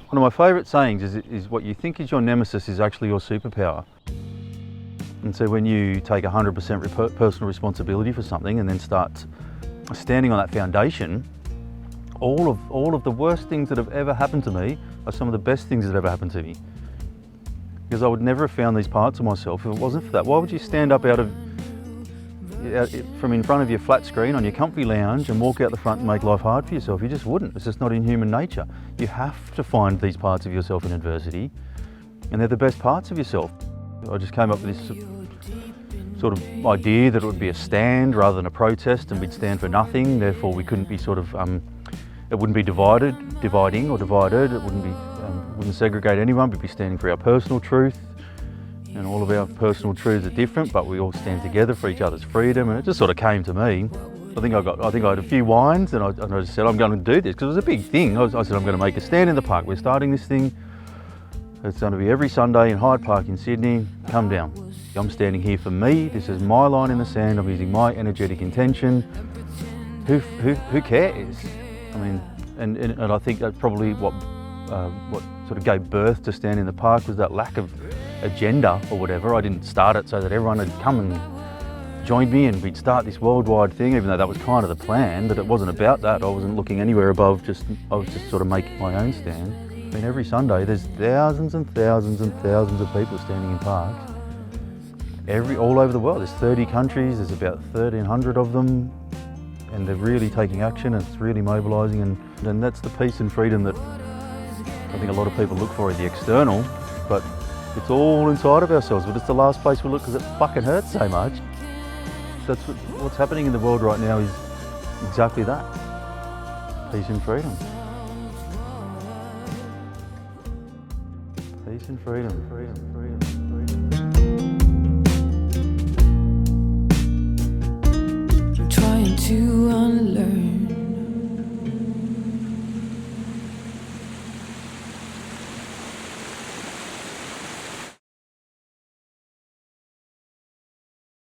One of my favourite sayings is what you think is your nemesis is actually your superpower. And so when you take 100% personal responsibility for something and then start standing on that foundation, all of the worst things that have ever happened to me are some of the best things that ever happened to me. Because I would never have found these parts of myself if it wasn't for that. Why would you stand up from in front of your flat screen on your comfy lounge and walk out the front and make life hard for yourself? You just wouldn't. It's just not in human nature. You have to find these parts of yourself in adversity, and they're the best parts of yourself. I just came up with this sort of idea that it would be a stand rather than a protest, and we'd stand for nothing. Therefore, we couldn't be it wouldn't be dividing or divided. It wouldn't segregate anyone. We'd be standing for our personal truth. And all of our personal truths are different, but we all stand together for each other's freedom. And it just sort of came to me. I think I had a few wines, and I just said, I'm going to do this, because it was a big thing. I said, I'm going to make a stand in the park. We're starting this thing. It's going to be every Sunday in Hyde Park in Sydney. Come down. I'm standing here for me. This is my line in the sand. I'm using my energetic intention. Who cares? I mean, and I think that's probably what sort of gave birth to Stand in the Park, was that lack of agenda or whatever. I didn't start it so that everyone would come and join me and we'd start this worldwide thing, even though that was kind of the plan, but it wasn't about that. I wasn't looking anywhere above, I was just sort of making my own stand. I mean, every Sunday there's thousands and thousands and thousands of people standing in parks, all over the world. There's 30 countries, there's about 1,300 of them, and they're really taking action, and it's really mobilising, and that's the peace and freedom that I think a lot of people look for in the external, but it's all inside of ourselves. But it's the last place we look because it fucking hurts so much. That's what's happening in the world right now, is exactly that. Peace and freedom. Peace and freedom, freedom, freedom.